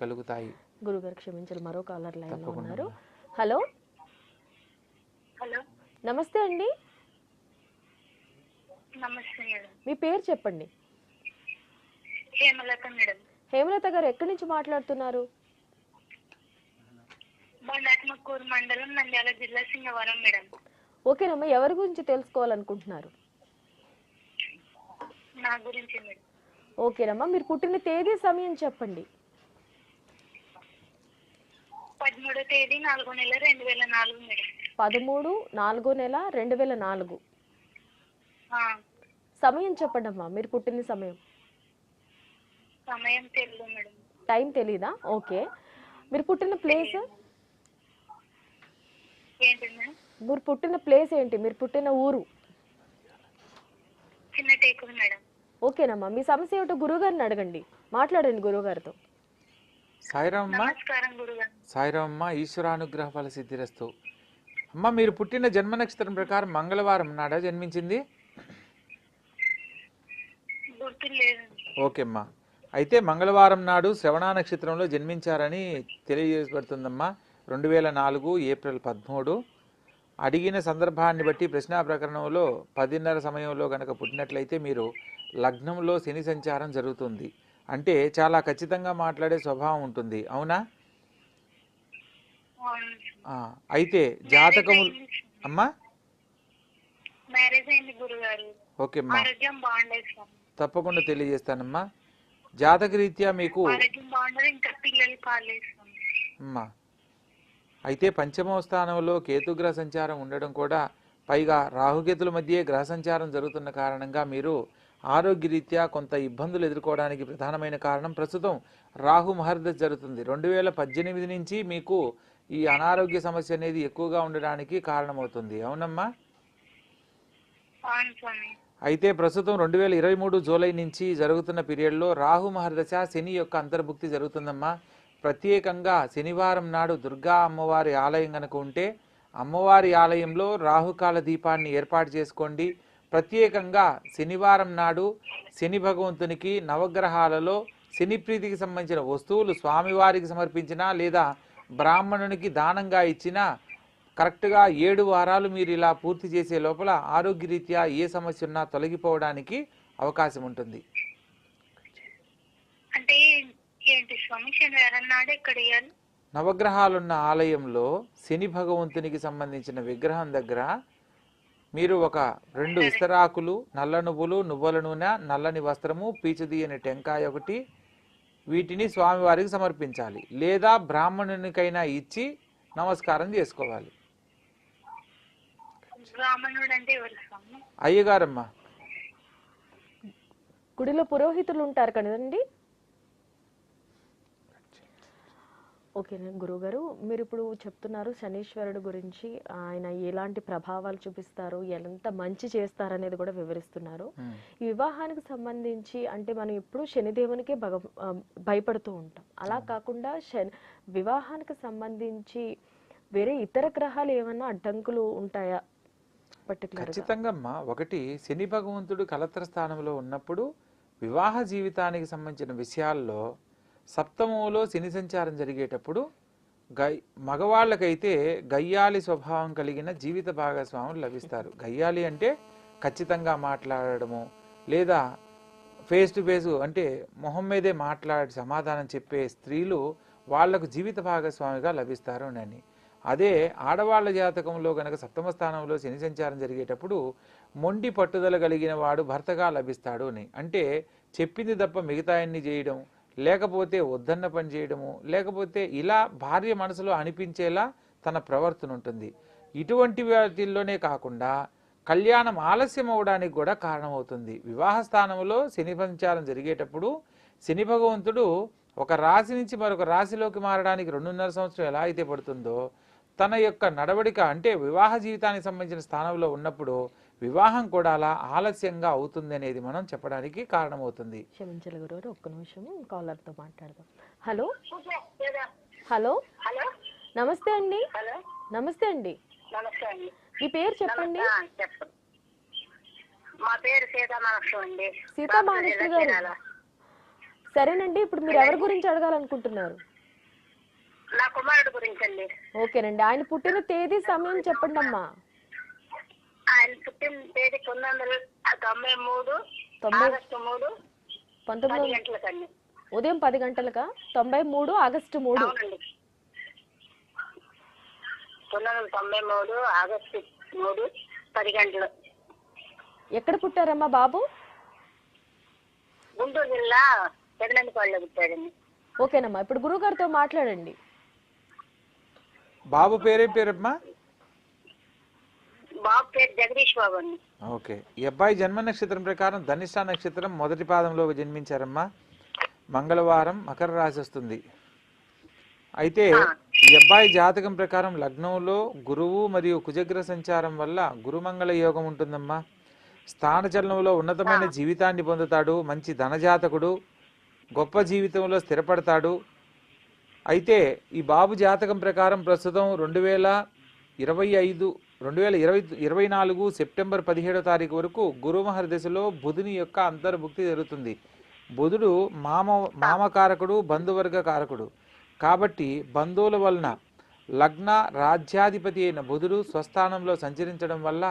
కలుగుతాయి. గురుగారు క్షమించాలి, మరో కాలర్ లైన్ లో తప్పకుండా ఉన్నారు. అమ్మా. హలో, హలో నమస్తే అండి, నమస్తే మేడం. మీ పేరు చెప్పండి. హేమలత మేడం. హేమలత గారు ఎక్కడి నుంచి మాట్లాడుతున్నారు? బండాత్మకూరు మండలం, నంద్యాల జిల్లా, సింగవరం మేడం. ఓకేనమ్మా, ఎవరి గురించి తెలుసుకోవాలనుకుంటున్నారు? నా గురించి మేడం. ఓకేనమ్మా, మీరు పుట్టిన తేదీ సమయం చెప్పండి. 13వ తేదీ 4వ నెల 2004 మేడం. 13/4/2004. ఆ, సమయం చెప్పండి అమ్మా, మీరు పుట్టిన సమయం. సమయం తెలియదు మేడం. టైం తెలీదా? ఓకే, మీరు పుట్టిన ప్లేస్? ఏంటి మేడం? మీరు పుట్టిన ప్లేస్ ఏంటి? మీరు పుట్టిన ఊరు? చిన్న టేకులు మేడం. ఓకేనమ్మా, మీ సమస్య ఏమిటో గురువుగారిని అడగండి, మాట్లాడండి గురువుగారితో. సాయిరామమ్మ. నమస్కారం గురుగారు. సాయిరామమ్మ, ఈశ్వరానుగ్రహ ఫల సిద్ధిరస్తు. అమ్మ, మీరు పుట్టిన జన్మ నక్షత్రం ప్రకారం మంగళవారం నాడా జన్మించింది? గుర్తు లేదు. ఓకే అమ్మా, అయితే మంగళవారం నాడు శ్రవణ నక్షత్రంలో జన్మించారని తెలియజేయబడుతుందమ్మా. 2004 ఏప్రిల్ 13. అడిగిన సందర్భాన్ని బట్టి ప్రశ్నా ప్రకరణంలో 10:30 సమయంలో కనుక పుట్టినట్లయితే మీరు లగ్నంలో శని సంచారం జరుగుతుంది. అంటే చాలా ఖచ్చితంగా మాట్లాడే స్వభావం ఉంటుంది, అవునా? అవును. అయితే జాతకములు అమ్మా. మ్యారేజ్ అయింది గురుగారు. ఓకే అమ్మా, ఆరోగ్యం బాగుండేది సార్. తప్పకుండా తెలియజేస్తానమ్మా. జాతకరీత్యా మీకు ఆరోగ్యం బాగుండదు, ఇంకా పిల్లలు కాలేదు సార్. అమ్మా, అయితే పంచమవ స్థానంలో కేతుగ్రహ సంచారం ఉండడం కూడా, పైగా రాహుకేతుల మధ్య గ్రహ సంచారం జరుగుతున్న కారణంగా మీరు ఆరోగ్యరీత్యా కొంత ఇబ్బందులు ఎదుర్కోవడానికి ప్రధానమైన కారణం ప్రస్తుతం రాహు మహర్దశ జరుగుతుంది. 2018 నుంచి మీకు ఈ అనారోగ్య సమస్య అనేది ఎక్కువగా ఉండడానికి కారణమవుతుంది, అవునమ్మా? అవును స్వామి. అయితే ప్రస్తుతం 2023 జూలై నుంచి జరుగుతున్న పీరియడ్లో రాహు మహర్దశ శని యొక్క అంతర్భుక్తి జరుగుతుందమ్మా. ప్రత్యేకంగా శనివారం నాడు దుర్గా అమ్మవారి ఆలయం కనుక ఉంటే అమ్మవారి ఆలయంలో రాహుకాల దీపాన్ని ఏర్పాటు చేసుకోండి. ప్రత్యేకంగా శనివారం నాడు శని భగవంతునికి నవగ్రహాలలో శని ప్రీతికి సంబంధించిన వస్తువులు స్వామివారికి సమర్పించినా లేదా బ్రాహ్మణునికి దానంగా ఇచ్చినా కరెక్ట్గా 7 వారాలు మీరు ఇలా పూర్తి చేసే లోపల ఆరోగ్యరీత్యా ఏ సమస్య ఉన్నా తొలగిపోవడానికి అవకాశం ఉంటుంది. అంటే ఏంటి స్వామి, శనివారం నాడు ఎక్కడ ఇయ్యాలి? నవగ్రహాలున్న ఆలయంలో శని భగవంతునికి సంబంధించిన విగ్రహం దగ్గర మీరు ఒక 2 విస్తరాకులు, నల్ల నువ్వులు, నువ్వుల నూనె, నల్లని వస్త్రము, పీచుదీయని టెంకాయ ఒకటి, వీటిని స్వామివారికి సమర్పించాలి. లేదా బ్రాహ్మణునికైనా ఇచ్చి నమస్కారం చేసుకోవాలి. బ్రాహ్మణుడు అంటే ఎవరు స్వామి? అయ్యగారమ్మ. గుడిలో పురోహితులు ఉంటారు కదండి. ఓకేనా గురువుగారు, మీరు ఇప్పుడు చెప్తున్నారు శనీశ్వరుడు గురించి, ఆయన ఎలాంటి ప్రభావాలు చూపిస్తారు, ఎంత మంచి చేస్తారనేది కూడా వివరిస్తున్నారు. ఈ వివాహానికి సంబంధించి అంటే మనం ఎప్పుడు శనిదేవునికే భయపడుతూ ఉంటాం, అలా కాకుండా వివాహానికి సంబంధించి వేరే ఇతర గ్రహాలు ఏమన్నా అడ్డంకులు ఉంటాయా? ఖచ్చితంగా అమ్మా. ఒకటి, శని భగవంతుడు కలత్ర స్థానంలో ఉన్నప్పుడు వివాహ జీవితానికి సంబంధించిన విషయాల్లో సప్తమంలో శని సంచారం జరిగేటప్పుడు మగవాళ్ళకైతే గయ్యాలి స్వభావం కలిగిన జీవిత భాగస్వాములు లభిస్తారు. గయ్యాలి అంటే ఖచ్చితంగా మాట్లాడడము, లేదా ఫేస్ టు ఫేస్ అంటే మొహం మీదే మాట్లాడి సమాధానం చెప్పే స్త్రీలు వాళ్లకు జీవిత భాగస్వామిగా లభిస్తారు అని. అదే ఆడవాళ్ల జాతకంలో కనుక సప్తమ స్థానంలో శని సంచారం జరిగేటప్పుడు మొండి పట్టుదల కలిగిన వాడు భర్తగా లభిస్తాడు అని. అంటే చెప్పింది తప్ప మిగతా అన్ని చేయడం, లేకపోతే వద్దన్న పని చేయడము, లేకపోతే ఇలా భార్య మనసులో అనిపించేలా తన ప్రవర్తన ఉంటుంది. ఇటువంటి వాటిల్లోనే కాకుండా కళ్యాణం ఆలస్యం అవడానికి కూడా కారణమవుతుంది. వివాహ స్థానంలో శని సంచారం జరిగేటప్పుడు శని భగవంతుడు ఒక రాశి నుంచి మరొక రాశిలోకి మారడానికి 2.5 సంవత్సరం ఎలా అయితే పడుతుందో, తన యొక్క నడవడిక అంటే వివాహ జీవితానికి సంబంధించిన స్థానంలో ఉన్నప్పుడు వివాహం కూడా అలా ఆలస్యంగా అవుతుంది అనేది మనం చెప్పడానికి కారణమవుతుంది. క్షమించాలి గురుగారు, ఒక్క నిమిషం కాలర్తో మాట్లాడదాం. హలో హలో హలో, నమస్తే అండి. హలో, నమస్తే అండి, నమస్తే అండి. మీ పేరు చెప్పండి. చెప్పండి. మా పేరు సీతామహాలక్ష్మి అండి. సీతామహాలక్ష్మి గారు, సరేనండి, ఇప్పుడు మీరు ఎవరి గురించి అడగాలనుకుంటున్నారు? నా కుమారుడు గురించి అండి. ఓకేనండి, ఆయన పుట్టిన తేదీ సమయం చెప్పండి అమ్మా. ఆయన పుట్టిన తేదీ 1993 తొంభై ఆగస్టు 3 10 19 గంటలకండి. ఉదయం 10 గంటలకా? 93 ఆగస్టు 3. అవునండి, 1993 ఆగస్టు 3 10 గంటలు. ఎక్కడ పుట్టారమ్మా బాబు? గుంటూరు జిల్లా పెదనందిపాడులో పుట్టాడండి. ఓకేనమ్మా, ఇప్పుడు గురువుగారితో మాట్లాడండి. బాబు పేరేం పేరమ్మా? బాబు పేరు జగదీష్ బాబు అండి. ఓకే. ఈ అబ్బాయి జన్మ నక్షత్రం ప్రకారం ధనిష్ట నక్షత్రం మొదటి పాదంలో జన్మించారమ్మా. మంగళవారం, మకర రాశి వస్తుంది. అయితే ఈ అబ్బాయి జాతకం ప్రకారం లగ్నంలో గురువు మరియు కుజగ్రహ సంచారం వల్ల గురుమంగళ యోగం ఉంటుందమ్మా. స్థానచలనంలో ఉన్నతమైన జీవితాన్ని పొందుతాడు. మంచి ధనజాతకుడు, గొప్ప జీవితంలో స్థిరపడతాడు. అయితే ఈ బాబు జాతకం ప్రకారం ప్రస్తుతం 2024 సెప్టెంబర్ 17వ తారీఖు వరకు గురుమహర దశలో బుధుని యొక్క అంతర్భుక్తి జరుగుతుంది. బుధుడు మామకారకుడు, బంధువర్గ కారకుడు. కాబట్టి బంధువుల వలన లగ్న రాజ్యాధిపతి అయిన బుధుడు స్వస్థానంలో సంచరించడం వల్ల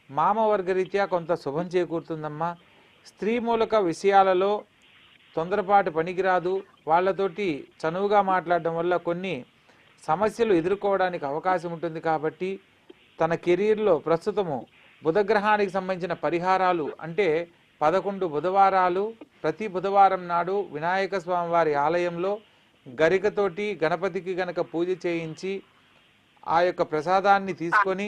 మామవర్గరీత్యా కొంత శుభం చేకూరుతుందమ్మా. స్త్రీ మూలక విషయాలలో తొందరపాటు పనికిరాదు. వాళ్ళతోటి చనువుగా మాట్లాడడం వల్ల కొన్ని సమస్యలు ఎదుర్కోవడానికి అవకాశం ఉంటుంది. కాబట్టి తన కెరీర్లో ప్రస్తుతము బుధగ్రహానికి సంబంధించిన పరిహారాలు అంటే 11 బుధవారాలు, ప్రతి బుధవారం నాడు వినాయక స్వామి వారి ఆలయంలో గరికతోటి గణపతికి గనక పూజ చేయించి ఆ యొక్క ప్రసాదాన్ని తీసుకొని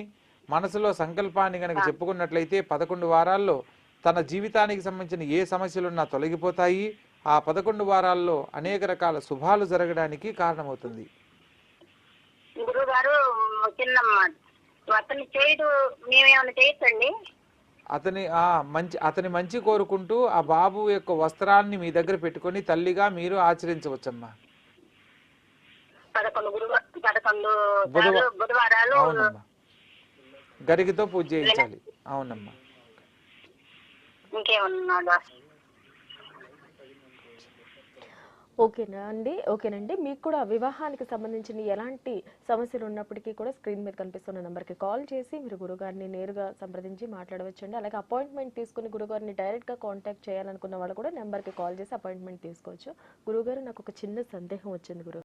మనసులో సంకల్పాన్ని గనక చెప్పుకున్నట్లయితే 11 వారాల్లో తన జీవితానికి సంబంధించిన ఏ సమస్యలున్నా తొలగిపోతాయి. ఆ 11 వారాల్లో అనేక రకాల శుభాలు జరగడానికి కారణమవుతుంది. గురువు గారు చిన్నమ్మ అతను చేయడు, మేమేమైనా చేయొచ్చండి? అతని మంచి కోరుకుంటూ ఆ బాబు యొక్క వస్త్రాన్ని మీ దగ్గర పెట్టుకొని తల్లిగా మీరు ఆచరించవచ్చమ్మా. 11 బుధవారాలు అవునమ్మా, గరికతో పూజ చేయించాలి. అవునమ్మా. ఇంకేమన్నా? ఓకేనండి, మీకు కూడా వివాహానికి సంబంధించిన ఎలాంటి సమస్యలు ఉన్నప్పటికీ కూడా స్క్రీన్ మీద కనిపిస్తున్న నెంబర్కి కాల్ చేసి మీరు గురుగారిని నేరుగా సంప్రదించి మాట్లాడవచ్చండి. అలాగే అపాయింట్మెంట్ తీసుకుని గురుగారిని డైరెక్ట్గా కాంటాక్ట్ చేయాలనుకున్న వాళ్ళు కూడా నెంబర్కి కాల్ చేసి అపాయింట్మెంట్ తీసుకోవచ్చు. గురుగారు, నాకు ఒక చిన్న సందేహం వచ్చింది గురుగారు.